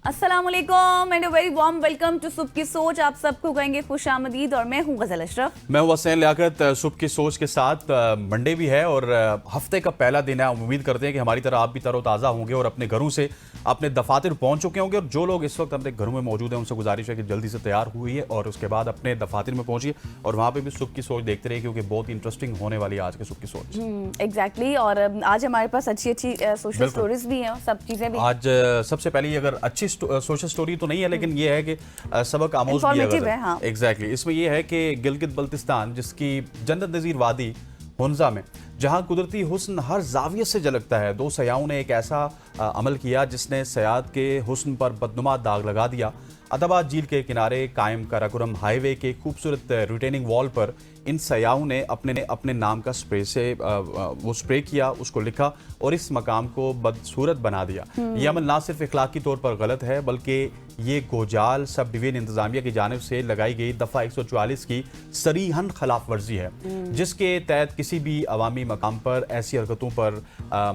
अस्सलामुअलैकुम and a very warm welcome to सुबह की सोच। आप सबको कहेंगे खुश आमदीद और मैं हूं गजल अशरफ। मैं हूं वसीम लियाकत। सुबह की सोच के साथ मंडे भी है और हफ्ते का पहला दिन है। उम्मीद करते हैं कि हमारी तरह आप भी तरोताज़ा होंगे और अपने घरों से अपने दफातर पहुंच चुके होंगे। और जो लोग इस वक्त अपने घरों में मौजूद हैं उनसे गुजारिश है कि जल्दी से तैयार हुई है और उसके बाद अपने दफातर में पहुंचिए और वहाँ पे भी सुबह की सोच देखते रहिए क्योंकि बहुत इंटरेस्टिंग होने वाली है आज की सुबह की सोच। एग्जैक्टली और आज हमारे पास अच्छी अच्छी सोशल स्टोरीज भी हैं और सब चीज़ें भी। आज सबसे पहले अगर अच्छी सोशल स्टोरी तो नहीं है लेकिन ये है कि सबक आमोज भी है। हाँ। एग्जैक्टली इसमें ये है कि गिलगित बल्तिस्तान जिसकी जन्नत नज़ीर वादी हुंजा में जहां कुदरती हुस्न हर जाविये से झलकता है, दो सयाहों ने एक ऐसा अमल किया जिसने सयाद के हुस्न पर बदनुमा दाग लगा दिया। अदाबाद झील के किनारे कायम काराकोरम हाईवे के खूबसूरत रिटेनिंग वॉल पर इन सयाहों ने अपने नाम का स्प्रे से वो स्प्रे किया, उसको लिखा और इस मकाम को बदसूरत बना दिया। ये अमल ना सिर्फ इखलाकी तौर पर गलत है बल्कि ये गोजाल सब डिवीजन इंतजामिया की जानिब से लगाई गई दफ़ा 144 की सरीहन खिलाफ वर्जी है, जिसके तहत किसी भी अवामी मकाम पर ऐसी हरकतों पर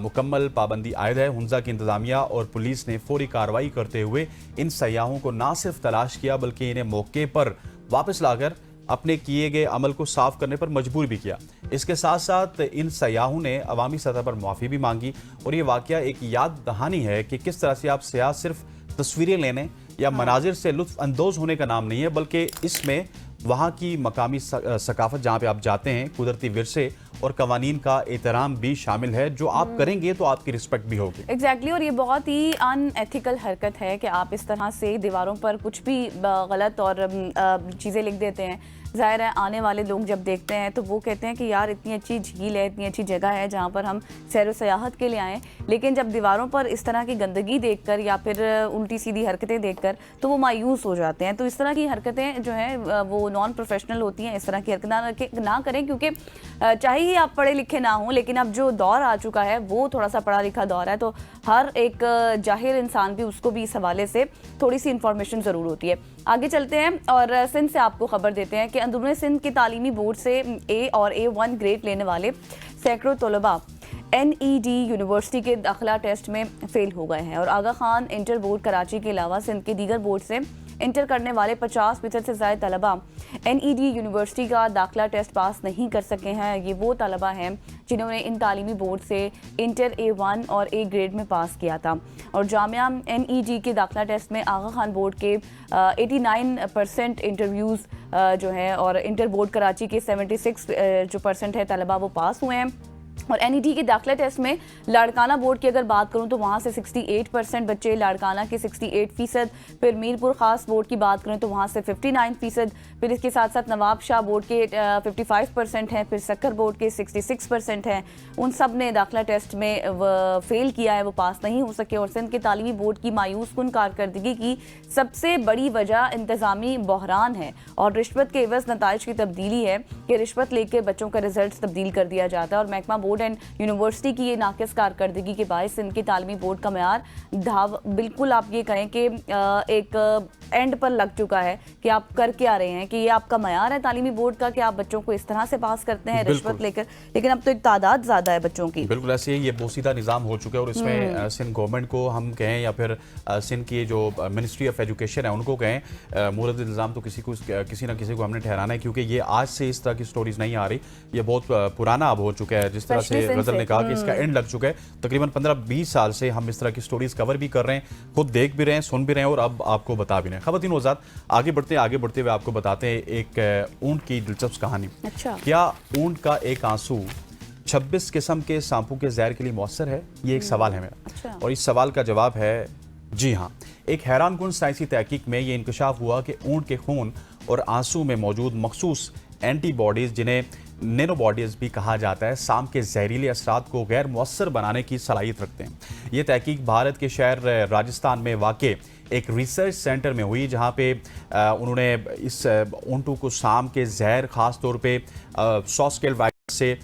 मुकम्मल पाबंदी आयद है। हुंजा की इंतजामिया और पुलिस ने फौरी कार्रवाई करते हुए इन सयाहों को ना सिर्फ तलाश किया बल्कि इन्हें मौके पर वापस लाकर अपने किए गए अमल को साफ करने पर मजबूर भी किया। इसके साथ साथ इन सयाहों ने अवामी सतह पर माफ़ी भी मांगी और ये वाकया एक याद दहानी है कि किस तरह से आप सयाह सिर्फ तस्वीरें लेने या मनाजिर से लुत्फ अंदोज होने का नाम नहीं है बल्कि इसमें वहाँ की मकामी सकाफत जहाँ पे आप जाते हैं, कुदरती विरसे और कवानीन का एहतराम भी शामिल है। जो आप करेंगे तो आपकी रिस्पेक्ट भी होगी। एग्जैक्टली और ये बहुत ही अनएथिकल हरकत है कि आप इस तरह से दीवारों पर कुछ भी गलत और चीज़ें लिख देते हैं। ज़ाहिर है आने वाले लोग जब देखते हैं तो वो कहते हैं कि यार इतनी अच्छी झील है, इतनी अच्छी जगह है जहाँ पर हम सैर व सयाहत के लिए आएँ, लेकिन जब दीवारों पर इस तरह की गंदगी देखकर या फिर उल्टी सीधी हरकतें देखकर तो वो मायूस हो जाते हैं। तो इस तरह की हरकतें जो हैं वो नॉन प्रोफेशनल होती हैं। इस तरह की हरकत ना करें क्योंकि चाहे ही आप पढ़े लिखे ना हों, लेकिन अब जो दौर आ चुका है वो थोड़ा सा पढ़ा लिखा दौर है, तो हर एक जाहिर इंसान भी उसको भी इस हवाले से थोड़ी सी इंफॉर्मेशन ज़रूर होती है। आगे चलते हैं और सिंध से आपको खबर देते हैं कि अंदरूनी सिंध की तालीमी बोर्ड से ए और A1 ग्रेड लेने वाले सैकड़ों तलबा NED यूनिवर्सिटी के दाखिला टेस्ट में फेल हो गए हैं और आगा खान इंटर बोर्ड कराची के अलावा सिंध के दीगर बोर्ड से इंटर करने वाले 50% से ज़्यादा तलबा NED यूनिवर्सिटी का दाखिला टेस्ट पास नहीं कर सके हैं। ये वो तलबा हैं जिन्होंने इन तालीमी बोर्ड से इंटर A1 और A ग्रेड में पास किया था और जामिया NED के दाखिला टेस्ट में आगा खान बोर्ड के 89% इंटरव्यूज़ जो हैं और इंटर बोर्ड कराची के 76 जो % है तलबा वो पास हुए हैं। और NED के दाखिला टेस्ट में लाड़काना बोर्ड की अगर बात करूं तो वहां से 68% बच्चे, लाड़काना के 68%, फिर मीरपुर खास बोर्ड की बात करें तो वहां से 59%, फिर इसके साथ साथ नवाब शाह बोर्ड के 55% हैं, फिर सक्कर बोर्ड के 66% हैं। उन सब ने दाखिला टेस्ट में फेल किया है, वो पास नहीं हो सके। और सिंध के तालीमी बोर्ड की मायूस कुन कारकर्दगी की सबसे बड़ी वजह इंतजामी बहरान है और रिश्वत के एवज नताइज की तब्दीली है कि रिश्वत लेकर बच्चों का रिजल्ट तब्दील कर दिया जाता है। और महकमा बोर्ड एंड यूनिवर्सिटी की ये नाकिस कारकर्दगी के बायस इनके तालीमी बोर्ड का मयार बिल्कुल आप ये कहें कि एक एंड पर लग चुका है कि आप कर क्या रहे हैं, कि ये आपका मयार है तालीमी बोर्ड का कि आप बच्चों को इस तरह से पास करते हैं रिश्वत लेकर। लेकिन अब तो एक तादाद ज़्यादा है बच्चों की। बिल्कुल ऐसे ही ये बोसीदा निज़ाम हो चुका है और इसमें सिंध गवर्नमेंट को हम कहें या फिर सिंध की जो मिनिस्ट्री ऑफ एजुकेशन है उनको कहें, मूरत इल्ज़ाम तो किसी ना किसी को हमने ठहराना है क्योंकि ये आज से इस तरह की स्टोरीज नहीं आ रही, ये बहुत पुराना अब हो चुका है। जिस तरह से गजल ने कहा कि इसका एंड लग चुका है, तकरीबन 15-20 साल से हम इस तरह की स्टोरीज कवर भी कर रहे हैं, खुद देख भी रहे हैं, सुन भी रहे हैं और अब आपको बता भी रहे हैं। खवातीन वज़ात आगे बढ़ते हुए आपको बताते हैं एक ऊंट की दिलचस्प कहानी। अच्छा। क्या ऊंट का एक आंसू 26 किस्म के सांपों के जहर के लिए मौसर है? ये एक सवाल है मेरा। अच्छा। और इस सवाल का जवाब है जी हाँ। एक हैरानकुन साइंसी तहकीक में ये इंकशाफ हुआ कि ऊंट के खून और आंसू में मौजूद मखसूस एंटीबॉडीज, जिन्हें नैनोबॉडीज भी कहा जाता है, सांप के जहरीले असरात को गैर मौसर बनाने की सलाहियत रखते हैं। ये तहकीक भारत के शहर राजस्थान में वाक़ एक रिसर्च सेंटर में हुई जहाँ पे उन्होंने इस ऊंटों को सांप के जहर, ख़ास तौर पे 100 स्केल से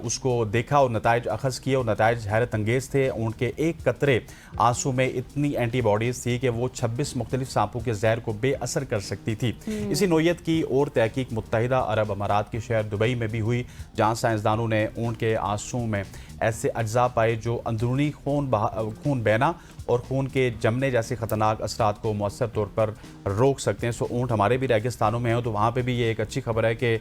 उसको देखा और नताइज अखज़ किए और नताइज हैरत अंगेज़ थे। उनके एक कतरे आंसू में इतनी एंटीबॉडीज़ थी कि वो 26 मुख्तलिफ सांपों के जहर को बेअसर कर सकती थी। इसी नोयत की और तहकीक मुत्तहिदा अरब अमारात के शहर दुबई में भी हुई, जहाँ साइंसदानों ने ऊँट के आंसू में ऐसे अज्जा पाए जो अंदरूनी खून बहना और खून के जमने जैसे ख़तरनाक असरात को मौसर तौर पर रोक सकते हैं। सो ऊँट हमारे भी रेगिस्तानों में हो तो वहाँ पे भी ये एक अच्छी खबर है कि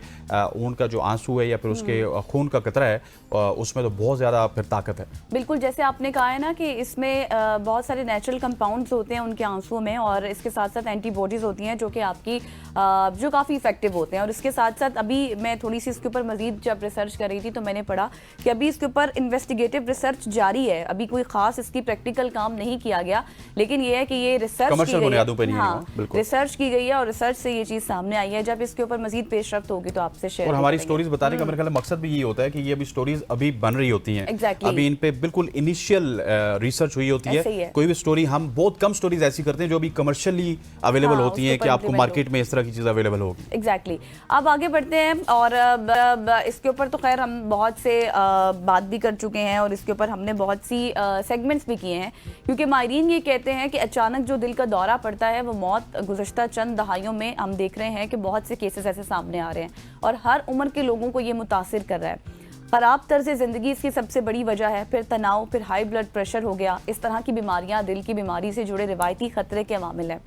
ऊँट का जो आंसू है या फिर उसके खून का कतरा है उसमें तो बहुत ज़्यादा फिर ताकत है। बिल्कुल, जैसे आपने कहा है ना कि इसमें बहुत सारे नेचुरल कंपाउंड्स होते हैं उनके आंसुओं में, और इसके साथ साथ एंटीबॉडीज़ होती हैं जो कि आपकी जो काफ़ी इफेक्टिव होते हैं। और इसके साथ साथ अभी मैं थोड़ी सी इसके ऊपर मजीद जब रिसर्च कर रही थी तो मैंने पढ़ा कि अभी इसके ऊपर इन्वेस्टिगेटिव रिसर्च जारी है। अभी कोई खास इसकी प्रैक्टिकल काम नहीं किया गया, लेकिन ये है कि ये रिसर्च की गई है। हाँ, रिसर्च की गई है और रिसर्च से ये चीज़ सामने आई है। जब इसके ऊपर मजीद पेशरफ्त होगी तो आपसे शेयर और हमारी स्टोरीज बताने का मेरे ख्याल मकसद भी ये होता है कि ये अभी स्टोरीज अभी बन रही होती हैं। अभी इन पे बिल्कुल इनिशियल रिसर्च हुई होती है। कोई भी स्टोरी, हम बहुत कम स्टोरीज ऐसी करते हैं जो अभी कमर्शियली अवेलेबल होती हैं कि आपको मार्केट में इस तरह की चीज़ अवेलेबल होगी। एग्जैक्टली। अब आगे बढ़ते हैं और इसके ऊपर तो खैर हम बहुत से बात भी कर चुके हैं और इसके ऊपर हमने बहुत सी सेगमेंट्स भी किए हैं, क्योंकि माहिरीन ये कहते हैं कि अचानक जो दिल का दौरा पड़ता है वो मौत गुज़श्ता चंद दहाइयों में हम देख रहे हैं कि बहुत से केसेस ऐसे सामने आ रहे हैं और हर उम्र के लोगों को ये मुतासिर कर रहा है। ख़राब तर्ज ज़िंदगी इसकी सबसे बड़ी वजह है, फिर तनाव, फिर हाई ब्लड प्रेशर हो गया। इस तरह की बीमारियां दिल की बीमारी से जुड़े रिवायती खतरे के अवामिल हैं।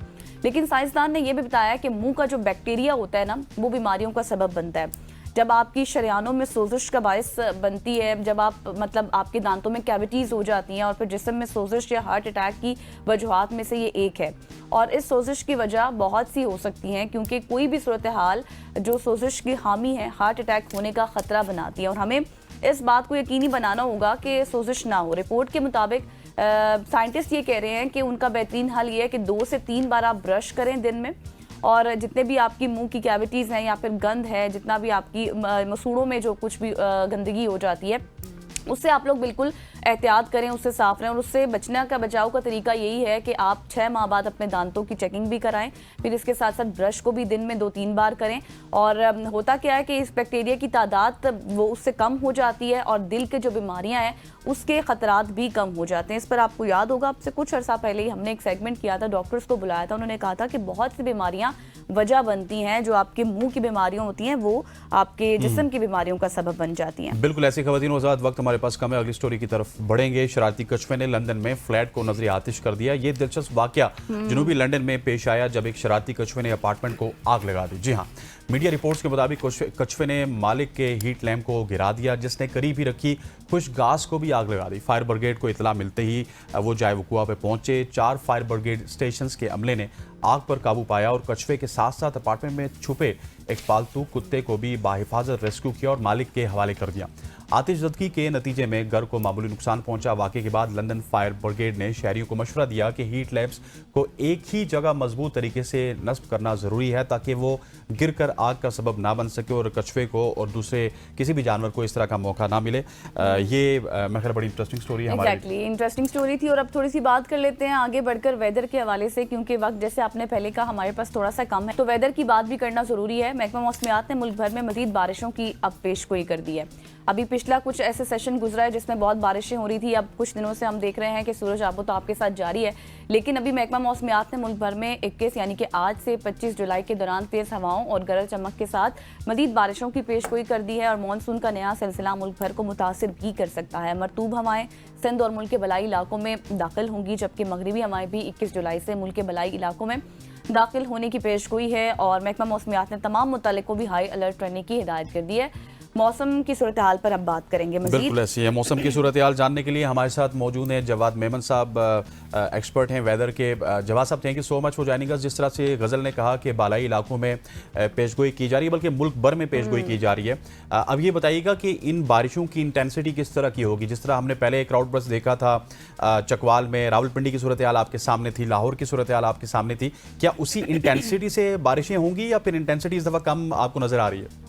लेकिन साइंसदान ने यह भी बताया कि मुंह का जो बैक्टीरिया होता है ना, वो बीमारियों का सबब बनता है। जब आपकी शरियानों में सोजिश का बायस बनती है, जब आप मतलब आपके दांतों में कैविटीज़ हो जाती हैं और फिर जिस्म में सोजिश या हार्ट अटैक की वजूहात में से ये एक है। और इस सोजिश की वजह बहुत सी हो सकती हैं, क्योंकि कोई भी सूरत हाल जो सोजिश की हामी है हार्ट अटैक होने का ख़तरा बनाती है और हमें इस बात को यकीनी बनाना होगा कि सोजिश ना हो। रिपोर्ट के मुताबिक साइंटिस्ट ये कह रहे हैं कि उनका बेहतरीन हल ये है कि 2 से 3 बार आप ब्रश करें दिन में, और जितने भी आपकी मुंह की कैविटीज़ हैं या फिर गंद है, जितना भी आपकी मसूड़ों में जो कुछ भी गंदगी हो जाती है उससे आप लोग बिल्कुल एहतियात करें, उससे साफ रहें। और उससे बचने का बचाव का तरीका यही है कि आप 6 माह बाद अपने दांतों की चेकिंग भी कराएं, फिर इसके साथ साथ ब्रश को भी दिन में 2-3 बार करें। और होता क्या है कि इस बैक्टीरिया की तादाद वो उससे कम हो जाती है और दिल के जो बीमारियां हैं उसके खतरात भी कम हो जाते हैं। इस पर आपको याद होगा आपसे कुछ अर्सा पहले ही हमने एक सेगमेंट किया था, डॉक्टर्स को बुलाया था, उन्होंने कहा था कि बहुत सी बीमारियां वजह बनती हैं, जो आपके मुंह की बीमारियां होती हैं वो आपके जिस्म की बीमारियों का सबब बन जाती हैं। बिल्कुल ऐसी खवातीन वज़ाहत। वक्त हमारे पास कम है, अगली स्टोरी की तरफ बढ़ेंगे। शरारती कछुए ने लंदन में फ्लैट को नजरी आतिश कर दिया। ये दिलचस्प वाकया जनूबी लंदन में पेश आया जब एक शरारती कछुए ने अपार्टमेंट को आग लगा दी। जी हाँ, मीडिया रिपोर्ट्स के मुताबिक कछुए ने मालिक के हीट लैम्प को गिरा दिया, जिसने करीब ही रखी खुश घास को भी आग लगा दी। फायर ब्रिगेड को इतला मिलते ही वो जाए वकुआ पे पहुंचे। 4 फायर ब्रिगेड स्टेशंस के अमले ने आग पर काबू पाया और कछुए के साथ साथ अपार्टमेंट में छुपे एक पालतू कुत्ते को भी बाहिफाजत रेस्क्यू किया और मालिक के हवाले कर दिया। आतिशज़दगी के नतीजे में घर को मामूली नुकसान पहुंचा। वाक़े के बाद लंदन फायर ब्रिगेड ने शहरियों को मशवरा दिया कि हीट लैम्प्स को एक ही जगह मजबूत तरीके से नस्ब करना ज़रूरी है ताकि वो गिरकर आग का सबब ना बन सके और कछुए को और दूसरे किसी भी जानवर को इस तरह का मौका ना मिले। ये मैं ख्याल बड़ी इंटरेस्टिंग स्टोरी है हमारी। एग्जैक्टली, इंटरेस्टिंग स्टोरी थी। और अब थोड़ी सी बात कर लेते हैं आगे बढ़कर वेदर के हवाले से, क्योंकि वक्त जैसे आपने पहले कहा हमारे पास थोड़ा सा कम है, तो वेदर की बात भी करना ज़रूरी है। महकमा मौसमियात ने मुल्क भर में मज़ीद बारिशों की अब पेशगोई कर दी है। अभी पिछला कुछ ऐसे सेशन गुजरा है जिसमें बहुत बारिशें हो रही थी। अब कुछ दिनों से हम देख रहे हैं कि सूरज आबोताब के साथ जारी है, लेकिन अभी महकमा मौसमियात ने मुल्क भर में 21 यानी कि आज से 25 जुलाई के दौरान तेज़ हवाओं और गरज चमक के साथ मज़ीद बारिशों की पेशगोई कर दी है और मानसून का नया सिलसिला मुल्क भर को मुतासिर भी कर सकता है। मरतूब हवाएं सिंध और मुल्क के बलाई इलाकों में दाखिल होंगी, जबकि मगरबी हवाएं भी 21 जुलाई से मुल्क के बलाई इलाकों में दाखिल होने की पेशगोई है। और महकमा मौसमियात ने तमाम मुतल्लिक़ को भी हाई अलर्ट रहने की हिदायत कर दी है। मौसम की सूरत हाल पर अब बात करेंगे मज़ीद। बिल्कुल ऐसी है। मौसम की सूरत हाल जानने के लिए हमारे साथ मौजूद हैं जवाद मेमन साहब, एक्सपर्ट हैं वेदर के। जवाद साहब, thank you so much for joining us. जिस तरह से गज़ल ने कहा कि बालाई इलाकों में पेशगोई की जा रही है, बल्कि मुल्क भर में पेशगोई की जा रही है, अब ये बताइएगा कि इन बारिशों की इंटेंसिटी किस तरह की होगी? जिस तरह हमने पहले क्राउड बर्स्ट देखा था चकवाल में, रावलपिंडी की सूरत हाल आपके सामने थी, लाहौर की सूरत हाल आपके सामने थी, क्या उसी इंटेंसिटी से बारिशें होंगी या फिर इंटेंसिटी इस दफ़ा कम आपको नज़र आ रही है?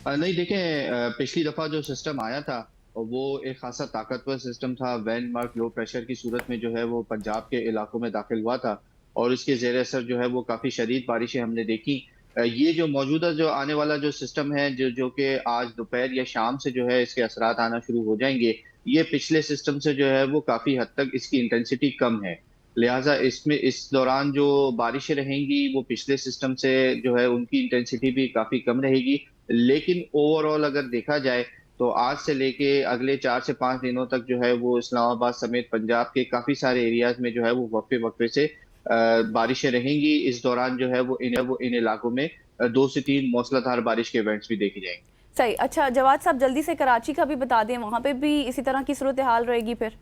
नहीं, देखें, पिछली दफ़ा जो सिस्टम आया था वो एक खासा ताकतवर सिस्टम था। वेंडमार्क लो प्रेशर की सूरत में जो है वो पंजाब के इलाकों में दाखिल हुआ था और इसके ज़ेर असर जो है वो काफ़ी शदीद बारिशें हमने देखी। ये जो मौजूदा जो आने वाला जो सिस्टम है जो कि आज दोपहर या शाम से जो है इसके असरात आना शुरू हो जाएंगे, ये पिछले सिस्टम से जो है वो काफी हद तक इसकी इंटेंसिटी कम है। लिहाजा इसमें इस दौरान जो बारिशें रहेंगी वो पिछले सिस्टम से जो है उनकी इंटेंसिटी भी काफी कम रहेगी। लेकिन ओवरऑल अगर देखा जाए तो आज से लेके अगले 4 से 5 दिनों तक जो है वो इस्लामाबाद समेत पंजाब के काफी सारे एरियाज में जो है वो वक्फे वक्फे से बारिशें रहेंगी। इस दौरान जो है वो इन इलाकों में 2 से 3 मौसलाधार बारिश के इवेंट्स भी देखे जाएंगे। सही। अच्छा जवाद साहब, जल्दी से कराची का भी बता दें, वहां पे भी इसी तरह की सूरत हाल रहेगी फिर?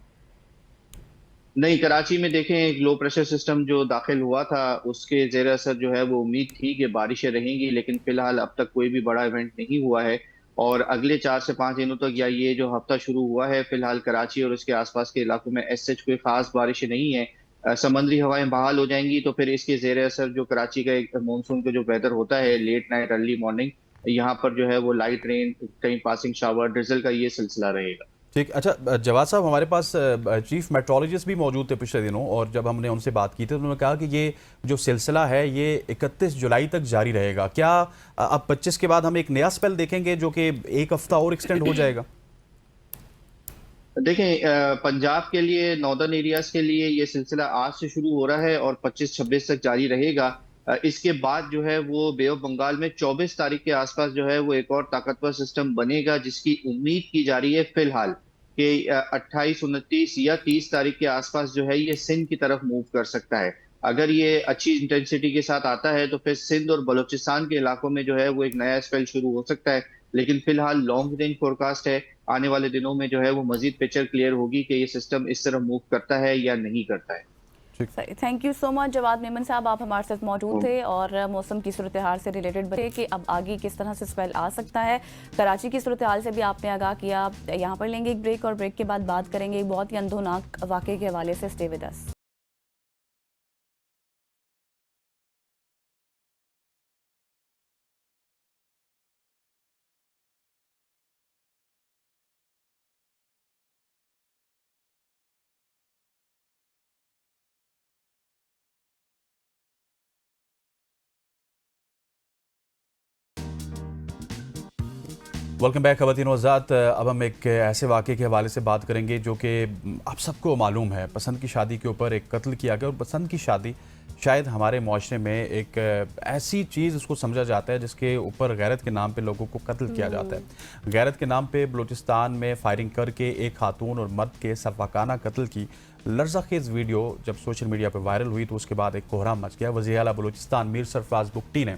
नहीं, कराची में देखें एक लो प्रेशर सिस्टम जो दाखिल हुआ था उसके जेर असर जो है वो उम्मीद थी कि बारिशें रहेंगी, लेकिन फिलहाल अब तक कोई भी बड़ा इवेंट नहीं हुआ है। और अगले 4 से 5 दिनों तक या ये जो हफ्ता शुरू हुआ है फिलहाल कराची और उसके आसपास के इलाकों में एज सच कोई खास बारिशें नहीं है। समंदरी हवाएं बहाल हो जाएंगी तो फिर इसके जेर असर जो कराची का एक मानसून का जो वेदर होता है लेट नाइट अर्ली मॉर्निंग, यहाँ पर जो है वो लाइट रेन, कहीं पासिंग शावर, ड्रिजल का ये सिलसिला रहेगा। ठीक। अच्छा जवाद साहब, हमारे पास चीफ मेट्रोलॉजिस्ट भी मौजूद थे पिछले दिनों, और जब हमने उनसे बात की थी तो उन्होंने कहा कि ये जो सिलसिला है ये 31 जुलाई तक जारी रहेगा। क्या अब 25 के बाद हम एक नया स्पेल देखेंगे जो कि एक हफ्ता और एक्सटेंड हो जाएगा? देखें, पंजाब के लिए, नॉर्दर्न एरियाज के लिए ये सिलसिला आज से शुरू हो रहा है और 25-26 तक जारी रहेगा। इसके बाद जो है वो बे ऑफ बंगाल में 24 तारीख के आसपास जो है वो एक और ताकतवर सिस्टम बनेगा, जिसकी उम्मीद की जा रही है फिलहाल कि 28, 29 या 30 तारीख के आसपास जो है ये सिंध की तरफ मूव कर सकता है। अगर ये अच्छी इंटेंसिटी के साथ आता है तो फिर सिंध और बलूचिस्तान के इलाकों में जो है वो एक नया स्पेल शुरू हो सकता है। लेकिन फिलहाल लॉन्ग रेंज फोरकास्ट है, आने वाले दिनों में जो है वो मजीद पिक्चर क्लियर होगी कि ये सिस्टम इस तरह मूव करता है या नहीं करता है। सही। Thank you so much Jawad Memon साहब, आप हमारे साथ मौजूद थे और मौसम की सूरत हाल से रिलेटेड बता कि अब आगे किस तरह से स्पेल आ सकता है। कराची की सूरत हाल से भी आपने आगाह किया। यहाँ पर लेंगे एक ब्रेक और ब्रेक के बाद बात करेंगे एक बहुत ही अंधोनाक वाक़े के हवाले से। Stay with us. Welcome back ख़वातीन व हज़रात। अब हम एक ऐसे वाक़े के हवाले से बात करेंगे जो कि आप सबको मालूम है। पसंद की शादी के ऊपर एक कत्ल किया गया, और पसंद की शादी शायद हमारे माशरे में एक ऐसी चीज़ उसको समझा जाता है जिसके ऊपर गैरत के नाम पे लोगों को कत्ल किया जाता है। गैरत के नाम पे बलूचिस्तान में फायरिंग करके एक खातून और मर्द के सरफाकाना कत्ल की लर्ज़ाखेज़ वीडियो जब सोशल मीडिया पर वायरल हुई तो उसके बाद एक कोहराम मच गया। वज़ीर आला बलूचिस्तान मीर सरफराज बुगटी ने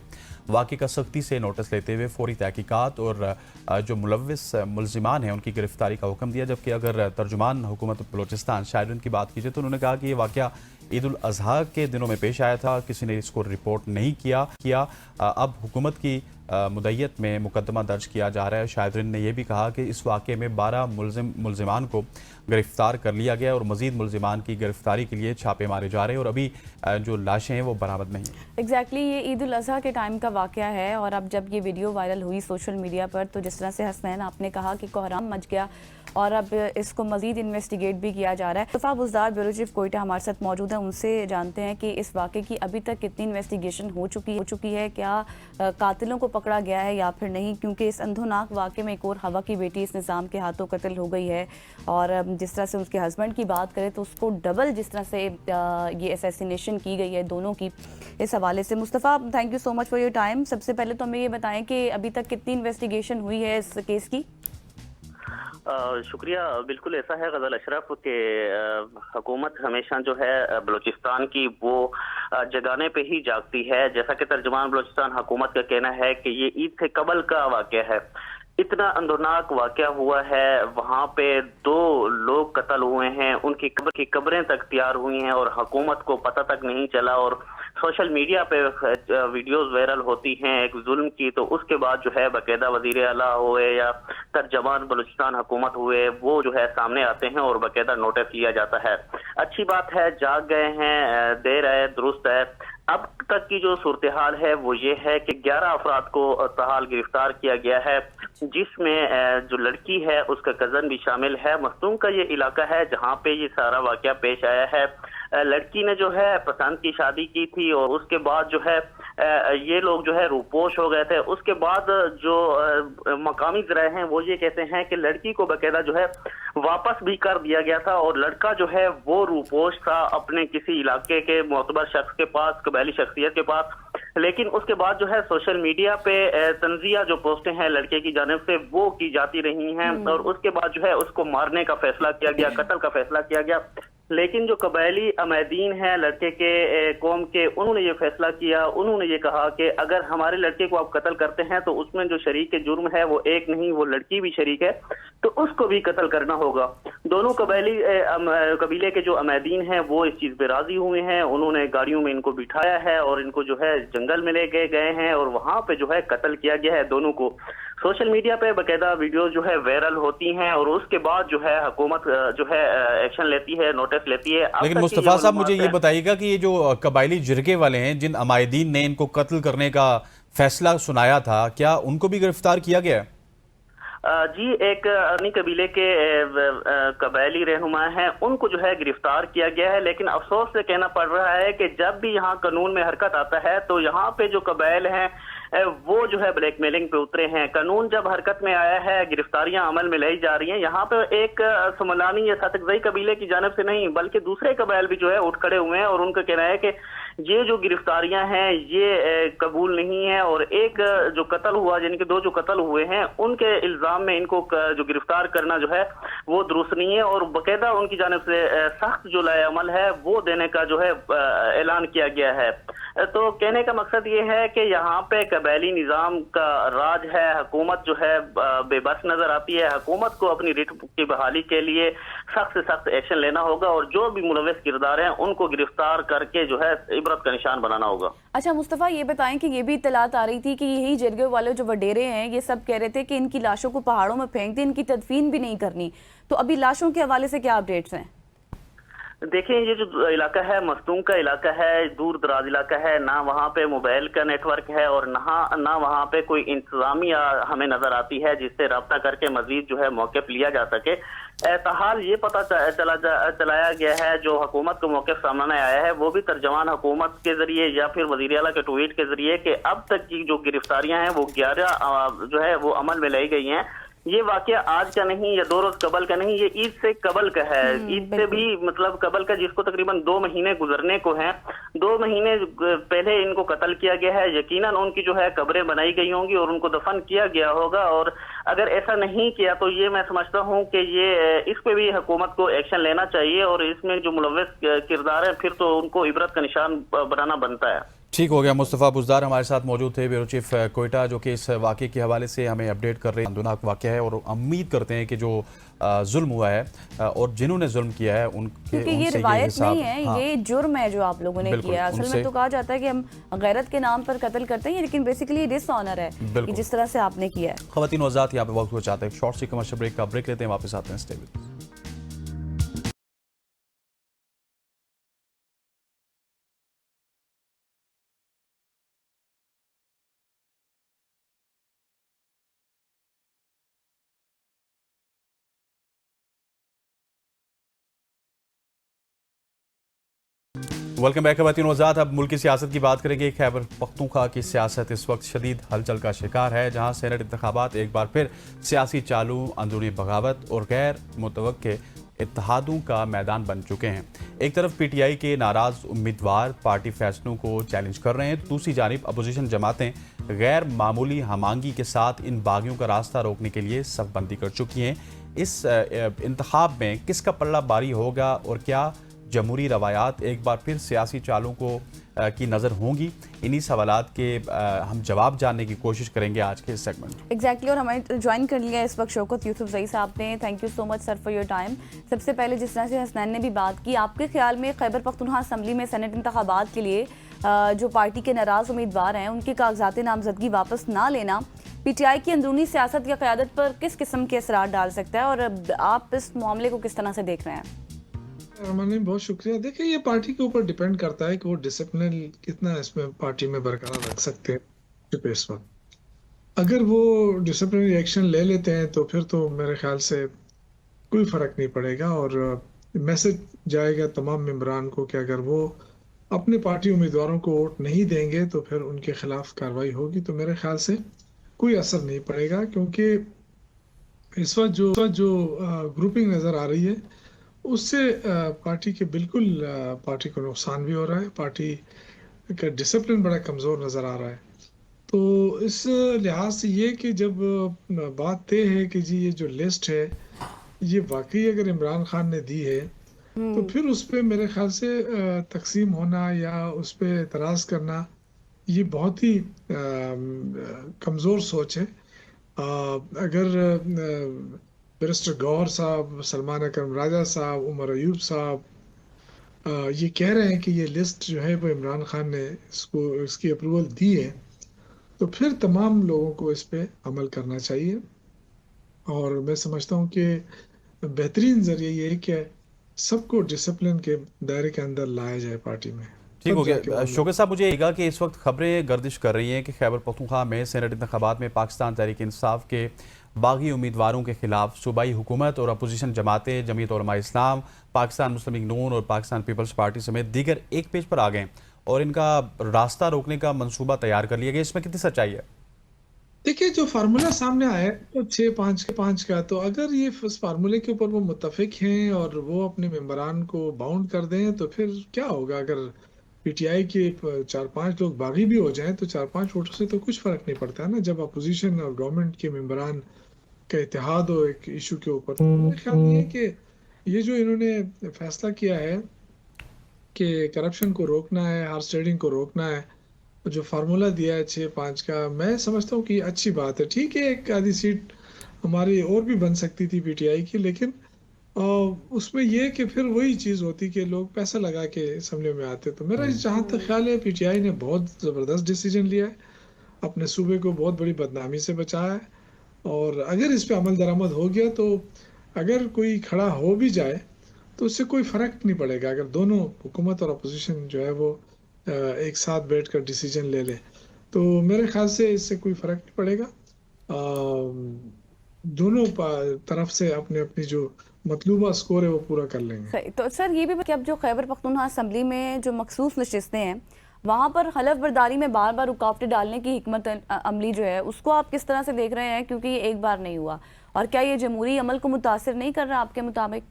वाक़े का सख्ती से नोटिस लेते हुए फौरी तहकीकात और जो मुलव्विस मुलजिमान हैं उनकी गिरफ्तारी का हुक्म दिया। जबकि अगर तर्जुमान हुकूमत बलूचिस्तान शायरीन की बात कीजिए तो उन्होंने कहा कि ये वाक़या ईद उल अज़हा के दिनों में पेश आया था, किसी ने इसको रिपोर्ट नहीं किया। अब हुकूमत की मुद्दत में मुकदमा दर्ज किया जा रहा है। शायरीन ने यह भी कहा कि इस वाक़े में 12 मुलजिमान को गिरफ्तार कर लिया गया और मज़ीद मुलजिमान की गिरफ्तारी के लिए छापे मारे जा रहे हैं और अभी जो लाशें हैं वो बरामद नहीं हैं। एग्जैक्टली ये ईद उल अज़हा के टाइम का वाक़या है और अब जब ये वीडियो वायरल हुई सोशल मीडिया पर तो जिस तरह से हसनैन आपने कहा कि कोहराम मच गया और अब इसको मज़ीद इन्वेस्टिगेट भी किया जा रहा है। मुस्तफ़ा बुज़दार ब्यूरो चीफ कोयटा हमारे साथ मौजूद है, उनसे जानते हैं कि इस वाक़े की अभी तक कितनी इन्वेस्टिगेशन हो चुकी है, क्या कातिलों को पकड़ा गया है या फिर नहीं, क्योंकि इस अंधोनाक वाक़े में एक और हवा की बेटी इस निज़ाम के हाथों कत्ल हो गई है और जिस तरह से उसके हस्बैंड की बात करें तो उसको डबल जिस तरह से ये असैसिनेशन की गई है दोनों की। इस हवाले से Mustafa thank you so much for your time. सबसे पहले तो हमें ये बताएं कि अभी तक कितनी इन्वेस्टिगेशन हुई है इस केस की? शुक्रिया। बिल्कुल ऐसा है गज़ल अशरफ के हुकूमत हमेशा जो है बलूचिस्तान की वो जगाने पे ही जागती है। जैसा कि तर्जुमान बलूचिस्तान हुकूमत का कहना है कि ये ईद से कबल का वाक़या है। इतना अंदरनाक वाक़या हुआ है, वहाँ पे 2 लोग कत्ल हुए हैं, उनकी कब्रें तक तैयार हुई हैं और हुकूमत को पता तक नहीं चला और सोशल मीडिया पे वीडियोस वायरल होती हैं एक जुल्म की, तो उसके बाद जो है बाकायदा वज़ीर आला हुए या तर्जुमान बलूचिस्तान हुकूमत हुए वो जो है सामने आते हैं और बाकायदा नोटिस लिया जाता है। अच्छी बात है, जाग गए हैं, देर है दुरुस्त है। अब तक की जो सूरत हाल है वो ये है कि 11 अफराद को ताहाल गिरफ्तार किया गया है, जिसमें जो लड़की है उसका कजन भी शामिल है। मखदूम का ये इलाका है जहाँ पे ये सारा वाकया पेश आया है। लड़की ने जो है पसंद की शादी की थी और उसके बाद जो है ये लोग जो है रूपोश हो गए थे। उसके बाद जो मकामी ज़राए हैं वो ये कहते हैं कि लड़की को बाकायदा जो है वापस भी कर दिया गया था और लड़का जो है वो रूपोश था अपने किसी इलाके के मोतबर शख्स के पास, कबायली शख्सियत के पास। लेकिन उसके बाद जो है सोशल मीडिया पे तंजिया जो पोस्टें हैं लड़के की जानिब से वो की जाती रही हैं और उसके बाद जो है उसको मारने का फैसला किया गया, कत्ल का फैसला किया गया। लेकिन जो कबायली अमैदीन हैं लड़के के कौम के, उन्होंने ये फैसला किया, उन्होंने ये कहा कि अगर हमारे लड़के को आप कत्ल करते हैं तो उसमें जो शरीक जुर्म है वो एक नहीं, वो लड़की भी शरीक है, तो उसको भी कत्ल करना होगा। दोनों कबीले के जो अमैदीन हैं वो इस चीज़ पे राजी हुए हैं। उन्होंने गाड़ियों में इनको बिठाया है और इनको जो है जंगल में ले गए हैं और वहाँ पे जो है कत्ल किया गया है दोनों को। सोशल मीडिया पे बाकायदा वीडियो जो है वायरल होती हैं और उसके बाद जो है हुकूमत जो है एक्शन लेती है, नोटिस लेती है। लेकिन मुस्तफा साहब मुझे ये बताइएगा कि ये जो कबायली जिरगे वाले हैं जिन अमायदीन ने इनको कत्ल करने का फैसला सुनाया था, क्या उनको भी गिरफ्तार किया गया है? जी, एक अर्नी कबीले के कबायली रहनुमा हैं, उनको जो है गिरफ्तार किया गया है। लेकिन अफसोस से कहना पड़ रहा है कि जब भी यहाँ कानून में हरकत आता है तो यहाँ पे जो कबाइल हैं वो जो है ब्लैकमेलिंग पे उतरे हैं। कानून जब हरकत में आया है, गिरफ्तारियां अमल में लाई जा रही हैं। यहाँ पे एक समलानी या सतकजई कबीले की जानिब से नहीं बल्कि दूसरे कबाइल भी जो है उठ खड़े हुए हैं और उनका कहना है कि ये जो गिरफ्तारियां हैं ये कबूल नहीं है और एक जो कत्ल हुआ, यानी कि 2 जो कत्ल हुए हैं उनके इल्जाम में इनको जो गिरफ्तार करना जो है वो दुरुस्त नहीं है और बाकायदा उनकी जानिब से सख्त जो लाए अमल है वो देने का जो है ऐलान किया गया है। तो कहने का मकसद ये है कि यहाँ पे कबायली निज़ाम का राज है, हुकूमत जो है बेबस नजर आती है। हुकूमत को अपनी रिट की बहाली के लिए सख्त से सख्त एक्शन लेना होगा और जो भी मुलविस किरदार हैं उनको गिरफ्तार करके जो है इबरत का निशान बनाना होगा। अच्छा मुस्तफ़ा, ये बताएं कि ये भी इत्तलात आ रही थी कि यही जिरगे वाले जो वडेरे हैं ये सब कह रहे थे कि इनकी लाशों को पहाड़ों में फेंक दें, इनकी तदफीन भी नहीं करनी। तो अभी लाशों के हवाले से क्या अपडेट्स हैं? देखिए, ये जो इलाका है मस्तूंग का इलाका है, दूर दराज इलाका है, ना वहाँ पे मोबाइल का नेटवर्क है और ना वहाँ पे कोई इंतजामिया हमें नजर आती है जिससे रब्ता करके मजीद जो है मौक़िफ़ लिया जा सके। ताहाल ये पता चलाया गया है, जो हुकूमत को मौक़िफ़ सामने आया है वो भी तर्जमान हुकूमत के जरिए या फिर वज़ीर आला के ट्वीट के जरिए कि अब तक की जो गिरफ्तारियां हैं वो 11 जो है वो अमल में लाई गई हैं। ये वाकया आज का नहीं या 2 रोज कबल का नहीं, ये ईद से कबल का है। ईद से भी मतलब कबल का, जिसको तकरीबन 2 महीने गुजरने को हैं। 2 महीने पहले इनको कत्ल किया गया है। यकीनन उनकी जो है कब्रें बनाई गई होंगी और उनको दफन किया गया होगा और अगर ऐसा नहीं किया तो ये मैं समझता हूँ कि ये इस पे भी हुकूमत को एक्शन लेना चाहिए और इसमें जो मुलव्वस किरदार है फिर तो उनको इबरत का निशान बनाना बनता है। ठीक हो गया। मुस्तफ़ा बुज़दार हमारे साथ मौजूद थे, ब्यूरो चीफ कोयटा, जो कि इस वाक़े के हवाले से हमें अपडेट कर रहे हैं। अंदुनाक वाक़या है और उम्मीद करते हैं कि जो जुल्म हुआ है और जिन्होंने जुल्म किया है उनके, क्योंकि ये रिवायत नहीं है, हाँ, ये जुर्म है जो आप लोगों ने किया। असल में तो कहा जाता है कि हम गैरत के नाम पर कत्ल करते हैं, लेकिन बेसिकली डिसऑनर है कि जिस तरह से आपने किया है। ख़वातीन वज़ात यहाँ पे वक्त हुआ चाहते हैं शॉर्ट सी कमर्शियल ब्रेक का ब्रेक लेते हैं, वापस आते हैं। Stay with us. Welcome back. ख़वातीन वज़ात, अब मुल्क की सियासत की बात करेंगे। खैबर पख्तूनख्वा की सियासत इस वक्त शदीद हलचल का शिकार है, जहाँ सेनेट इंतखाबात एक बार फिर सियासी चालू, अंदरूनी बगावत और गैर मुतवक्के इत्तेहादों का मैदान बन चुके हैं। एक तरफ PTI के नाराज़ उम्मीदवार पार्टी फैसलों को चैलेंज कर रहे हैं, दूसरी जानिब अपोजिशन जमातें गैर मामूली हमांगी के साथ इन बागियों का रास्ता रोकने के लिए सफ़बंदी कर चुकी हैं। इस इंतखाब में किसका पल्ला भारी होगा और क्या जमहूरी रवायात एक बार फिर सियासी चालों को की नज़र होंगी? इन्हीं सवालात के हम जवाब जानने की कोशिश करेंगे आज के इस सेगमेंट। एग्जैक्टली और हमें ज्वाइन कर लिया इस वक्त शौकत यूसुफजई साहब ने। Thank you so much sir for your time. सबसे पहले जिस तरह से हसनैन ने भी बात की, आपके ख्याल में खैबर पख्तूनख्वा असम्बली में सेनेट इंतखाबात के लिए जो पार्टी के नाराज़ उम्मीदवार हैं उनके कागजात नामजदगी वापस ना लेना PTI की अंदरूनी सियासत या क़यादत पर किस किस्म के असरात डाल सकता है और आप इस मामले को किस तरह से देख रहे हैं? बहुत शुक्रिया। देखिए, ये पार्टी के ऊपर डिपेंड करता है कि वो डिसिप्लिन कितना इसमें पार्टी में बरकरार रख सकते हैं। इस वक्त अगर वो डिसिप्लिनरी एक्शन ले लेते हैं तो फिर तो मेरे ख्याल से कोई फ़र्क नहीं पड़ेगा और मैसेज जाएगा तमाम मेंबरान को कि अगर वो अपने पार्टी उम्मीदवारों को वोट नहीं देंगे तो फिर उनके खिलाफ कार्रवाई होगी। तो मेरे ख्याल से कोई असर नहीं पड़ेगा, क्योंकि इस वक्त जो ग्रुपिंग नज़र आ रही है उससे पार्टी के बिल्कुल पार्टी को नुकसान भी हो रहा है, पार्टी का डिसिप्लिन बड़ा कमज़ोर नज़र आ रहा है। तो इस लिहाज से ये कि जब बात तय है कि जी ये जो लिस्ट है ये वाकई अगर इमरान खान ने दी है तो फिर उस पे मेरे ख्याल से तकसीम होना या उस पे एतराज़ करना ये बहुत ही कमज़ोर सोच है। अगर बैरिस्टर गौहर साहब, सलमान अकरम राजा साहब, उमर अयूब साहब ये कह रहे हैं कि ये लिस्ट जो है वो इमरान खान ने इसकी अप्रूवल दी है, तो फिर तमाम लोगों को इस पे अमल करना चाहिए। और मैं समझता हूँ कि बेहतरीन जरिए ये है कि सबको डिसिप्लिन के दायरे के अंदर लाया जाए पार्टी में। ठीक हो तब जाके गया। वो शौकत साहब, मुझे कहा कि इस वक्त खबरें गर्दिश कर रही हैं कि खैबर पख्तूनख्वा में सेनेट इंतखाबात में पाकिस्तान तहरीक इंसाफ के बागी उम्मीदवारों के खिलाफ सूबाई हुकूमत और अपोजिशन जमातें, जमीयत उलमा इस्लाम, पाकिस्तान मुस्लिम लीग नून और पाकिस्तान पीपल्स पार्टी समेत दीगर एक पेज पर आ गए और इनका रास्ता रोकने का मंसूबा तैयार कर लिया गया। इसमें कितनी सच्चाई है? देखिए, जो फार्मूला सामने आया है तो 6-5 का, तो अगर ये इस फार्मूले के ऊपर वो मुत्तफिक हैं और वो अपने मेंबरान को बाउंड कर दें तो फिर क्या होगा? अगर पीटीआई के 4-5 लोग बागी भी हो जाएं तो 4-5 वोटों से तो कुछ फर्क नहीं पड़ता है ना, जब अपोजिशन और गवर्नमेंट के मेंबरान का इत्तेहाद हो एक इशू के ऊपर। तो मेरे ख्याल ये है कि ये जो इन्होंने फैसला किया है कि करप्शन को रोकना है, हार्स ट्रेडिंग को रोकना है, जो फार्मूला दिया है 6-5 का, मैं समझता हूँ कि अच्छी बात है। ठीक है, एक आधी सीट हमारी और भी बन सकती थी पीटीआई की, लेकिन उसमें ये कि फिर वही चीज़ होती कि लोग पैसा लगा के असम्बली में आते। तो मेरा जहाँ तक ख्याल है पीटीआई ने बहुत ज़बरदस्त डिसीजन लिया है, अपने सूबे को बहुत बड़ी बदनामी से बचाया है। और अगर इस पे अमल दरामद हो गया तो अगर कोई खड़ा हो भी जाए तो उससे कोई फर्क नहीं पड़ेगा, अगर दोनों हुकूमत और अपोजिशन जो है वो एक साथ बैठकर डिसीजन ले ले तो मेरे ख्याल से इससे कोई फर्क नहीं पड़ेगा। दोनों तरफ से अपने अपनी जो मतलूबा स्कोर है वो पूरा कर लेंगे। सही। तो सर ये भी कि अब जो खैबर पख्तूनख्वा असम्बली में जो मखसूस नशिस्तें हैं वहाँ पर हलफ बर्दारी में बार बार रुकावटें डालने की हिकमत अमली जो है उसको आप किस तरह से देख रहे हैं, क्योंकि ये एक बार नहीं हुआ, और क्या ये जमहूरी अमल को मुतासिर नहीं कर रहा आपके मुताबिक?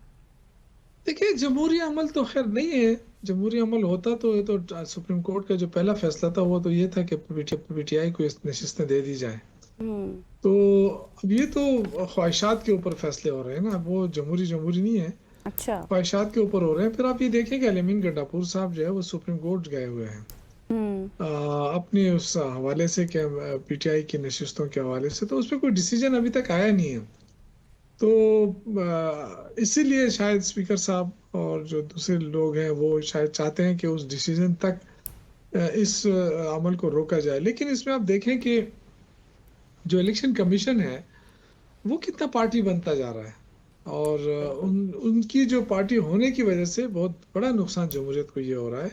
देखिए, जमहूरी अमल तो खैर नहीं है। जमहूरी अमल होता तो ये तो सुप्रीम कोर्ट का जो पहला फैसला था वो तो ये था कि पीटीआई को इस नशिस्तें दे दी जाए। तो अब ये तो ख्वाहिशात के ऊपर फैसले हो रहे हैं ना, वो जमहूरी नहीं है। अच्छा। ख्वाहिशात के ऊपर हो रहे हैं। फिर आप ये देखें कि अलीमीन गंडापुर साहब जो है वो सुप्रीम कोर्ट गए हुए हैं अपने उस हवाले से, क्या पीटीआई की नशिस्तों के हवाले से, तो उस पर कोई डिसीजन अभी तक आया नहीं है। तो इसीलिए शायद स्पीकर साहब और जो दूसरे लोग हैं वो शायद चाहते हैं कि उस डिसीजन तक इस अमल को रोका जाए। लेकिन इसमें आप देखें कि जो इलेक्शन कमीशन है वो कितना पार्टी बनता जा रहा है, और उनकी जो पार्टी होने की वजह से बहुत बड़ा नुकसान जमहूरियत को ये हो रहा है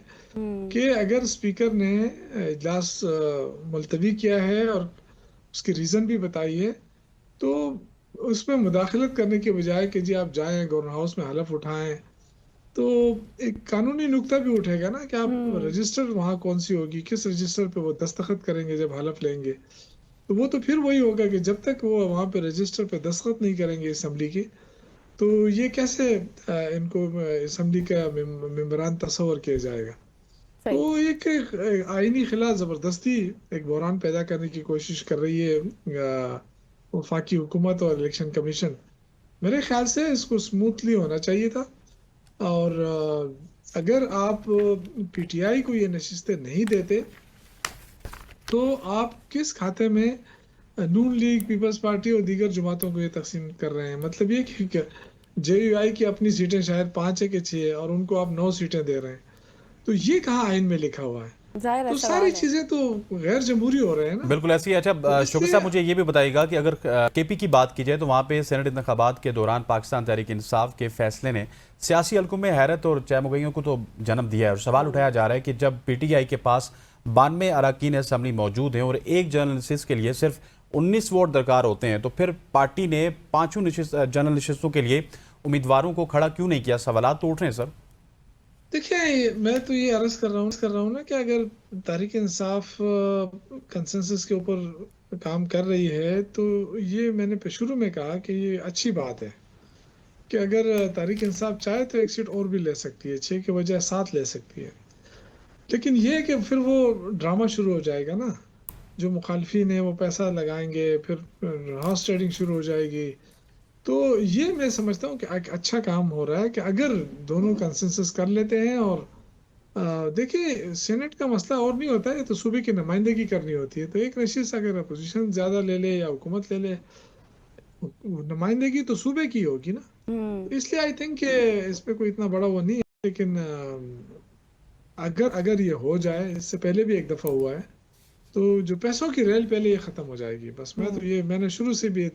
कि अगर स्पीकर ने इजलास मुलतवी किया है और उसकी रीज़न भी बताई है तो उसमें मुदाखलत करने के बजाय कि जी आप जाएं गवर्नर हाउस में हलफ उठाएं, तो एक कानूनी नुक्ता भी उठेगा ना कि आप रजिस्टर वहाँ कौन सी होगी, किस रजिस्टर पे वो दस्तखत करेंगे जब हलफ लेंगे। तो वो तो फिर वही होगा कि जब तक वो वहाँ पे रजिस्टर पे दस्तखत नहीं करेंगे असम्बली की, तो ये कैसे इनको असम्बली का मेंबरान तस्वर किया जाएगा। तो एक आईनी खिला ज़बरदस्ती एक बहरान पैदा करने की कोशिश कर रही है वफाकी हुकूमत और इलेक्शन कमीशन। मेरे ख्याल से इसको स्मूथली होना चाहिए था, और अगर आप पीटीआई को ये नशिस्तें नहीं देते तो आप किस खाते में नून लीग, पीपल्स पार्टी और दीगर जमातों को ये तकसीम कर रहे हैं? मतलब ये कि जेयूआई की अपनी सीटें शायद 5 है कि 6 है और उनको आप 9 सीटें दे रहे हैं, तो ये कहाँ आइन में लिखा हुआ है? तो सारी चीजें तो गैर जमहूरी हो रहे हैं ना। बिल्कुल ऐसी। अच्छा शौकत साहब, मुझे ये भी बताइएगा कि अगर केपी की बात की जाए तो वहाँ पे सेनेट इंतखाबात के दौरान पाकिस्तान तहरीक इंसाफ के फैसले ने सियासी हल्कों में हैरत और चहमुगइयों को तो जन्म दिया है, और सवाल उठाया जा रहा है कि जब पीटीआई के पास 92 अरकान असम्बली मौजूद हैं और एक जनरल नशिस्त के लिए सिर्फ 19 वोट दरकार होते हैं, तो फिर पार्टी ने 5 जनरल नशिस्तों के लिए उम्मीदवारों को खड़ा क्यों नहीं किया? सवाल तो उठ रहे हैं सर। देखिए, मैं तो ये अर्ज कर रहा हूँ ना कि अगर तहरीक इंसाफ कंसेंसस के ऊपर काम कर रही है, तो ये मैंने शुरू में कहा कि ये अच्छी बात है कि अगर तहरीक इंसाफ चाहे तो एक सीट और भी ले सकती है, 6 के बजाय 7 ले सकती है। लेकिन ये है कि फिर वो ड्रामा शुरू हो जाएगा ना, जो मुखालफिन है वो पैसा लगाएंगे, फिर हॉर्स ट्रेडिंग शुरू हो जाएगी। तो ये मैं समझता हूँ कि एक अच्छा काम हो रहा है कि अगर दोनों कंसेंसस कर लेते हैं। और देखिए, सेनेट का मसला और नहीं होता है, तो सूबे की नुमाइंदगी करनी होती है। तो एक नशीस अगर अपोजिशन ज्यादा ले ले या हुकूमत ले ले, नुमाइंदगी तो सूबे की होगी ना। हम्म। तो इसलिए आई थिंक इसमें कोई इतना बड़ा वो नहीं है। लेकिन अगर अगर ये हो जाए, इससे पहले भी एक दफा हुआ है, तो जो पैसों की रेल पहले ये खत्म हो जाएगी। बस मैं तो ये मैंने शुरू से भी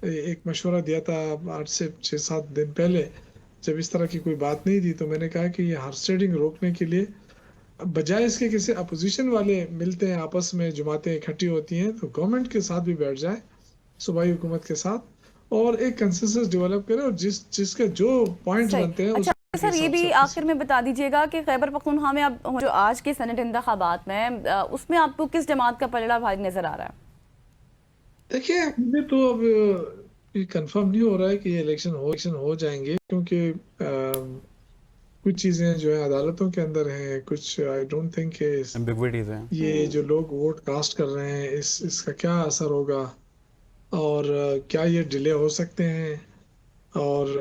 एक मशवरा दिया था 8 से 6-7 दिन पहले, जब इस तरह की कोई बात नहीं थी। तो मैंने कहा कि ये हॉर्स ट्रेडिंग रोकने के लिए बजाय इसके किसी अपोजिशन वाले मिलते हैं, आपस में जमातें इकट्ठी होती हैं, तो गवर्नमेंट के साथ भी बैठ जाए, सूबाई हुकूमत के साथ, और एक कंसेंसस डेवलप करें, और जिसके जो पॉइंट्स सही। बनते हैं अच्छा उसके सर, ये हिसाब भी से आखिर में बता दीजिएगा कि खैबर पख्तूनख्वा में अब जो आज के सेनेट इंतखाबात में उसमें आपको किस जमात का पलड़ा भारी नजर आ रहा है? देखिए, मुझे तो अब ये कंफर्म नहीं हो रहा है कि ये इलेक्शन हो जाएंगे, क्योंकि कुछ चीजें जो है अदालतों के अंदर हैं, कुछ आई डोंट थिंक एम्बिग्विटीज हैं। ये जो लोग वोट कास्ट कर रहे हैं, इसका क्या असर होगा, और क्या ये डिले हो सकते हैं। और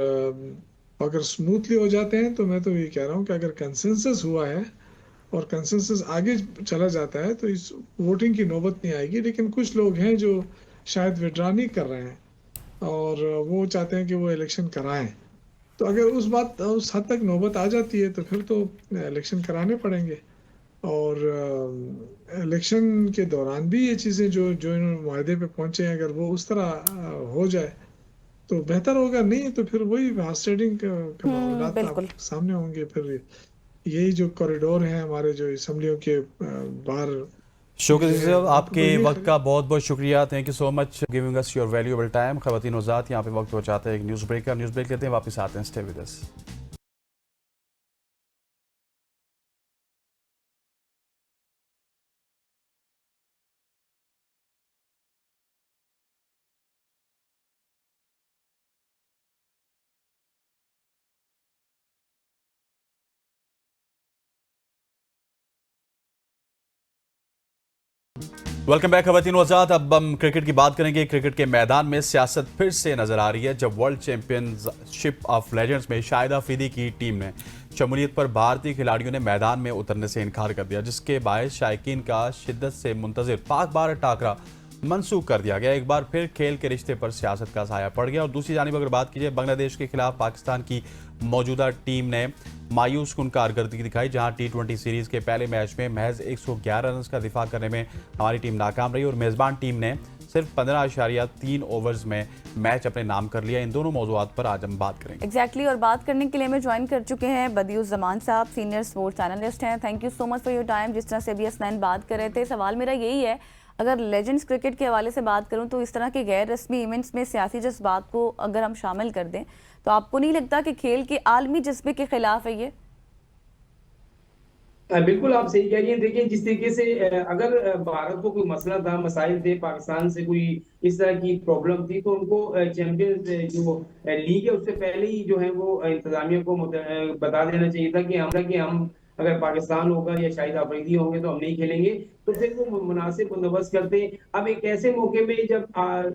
अगर स्मूथली हो जाते हैं, तो मैं तो ये कह रहा हूँ कि अगर कंसेंसस हुआ है और कंसेंसस आगे चला जाता है, तो इस वोटिंग की नौबत नहीं आएगी। लेकिन कुछ लोग हैं जो शायद विड्रा नहीं कर रहे हैं, और वो चाहते हैं कि वो इलेक्शन कराएं। तो अगर उस हद तक नौबत आ जाती है, तो फिर तो इलेक्शन कराने पड़ेंगे। और इलेक्शन के दौरान भी ये चीज़ें जो जो इन्होंने मुआहदे पे पहुंचे हैं, अगर वो उस तरह हो जाए तो बेहतर होगा। नहीं तो फिर वही हॉर्स ट्रेडिंग का मामलात बिल्कुल। आपके सामने होंगे। फिर यही जो कॉरिडोर हैं हमारे, जो असम्बलियों के बाहर शौकत जो अजीज है, साहब, वहाँ पे आपके कोई नहीं वक्त खड़े। का बहुत बहुत शुक्रिया। Thank you so much giving us your valuable time. ख़वातीन हज़रात, यहाँ पे वक्त हो जाता है एक न्यूज़ ब्रेक लेते हैं, वापस आते हैं। Stay with us. Welcome back ख़वातीन हज़रात। अब हम क्रिकेट की बात करेंगे। क्रिकेट के मैदान में सियासत फिर से नजर आ रही है, जब वर्ल्ड चैंपियनशिप ऑफ लेजेंड्स में शाहिद अफरीदी की टीम ने शमूलियत पर भारतीय खिलाड़ियों ने मैदान में उतरने से इनकार कर दिया, जिसके बायस शायकीन का शिद्दत से मुंतज़िर पाक भारत टाकरा मनसूख कर दिया गया। एक बार फिर खेल के रिश्ते पर सियासत का साया पड़ गया। और दूसरी जानिब अगर बात कीजिए, बांग्लादेश के खिलाफ पाकिस्तान की मौजूदा टीम ने मायूस कुन कारकर्दगी दिखाई, जहां T20 सीरीज के पहले मैच में महज 111 रन का दिफा करने में हमारी टीम नाकाम रही और मेज़बान टीम ने सिर्फ 15.3 ओवर्स में मैच अपने नाम कर लिया। इन दोनों मौज़ूआत पर आज हम बात करेंगे। एग्जैक्टली और बात करने के लिए हमें ज्वाइन कर चुके हैं बदियुज़्ज़मान साहब, सीनियर स्पोर्ट्स एनालिस्ट हैं। Thank you so much for your time. जिस तरह से अभी हसनैन बात कर रहे थे, सवाल मेरा यही है, अगर लेजेंड्स क्रिकेट के हवाले से बात करूं तो इस तरह के गैर रस्मी इवेंट्स में सियासी जज्बात को अगर हम शामिल कर दें, तो आपको नहीं लगता कि खेल के आलमी जज्बे के खिलाफ है ये? बिल्कुल आप सही कह रही हैं। देखिए, जिस तरीके से अगर भारत को कोई मसला था, मसाइल थे, पाकिस्तान से कोई इस तरह की प्रॉब्लम थी, तो उनको चैंपियंस जो लीग है उससे पहले ही जो है वो इंतजामिया को बता देना चाहिए था कि हम अगर पाकिस्तान होगा या शाहिद अफरीदी होंगे तो हम नहीं खेलेंगे। तो फिर वो मुनासिब बंदोबस्त करते। अब एक ऐसे मौके में जब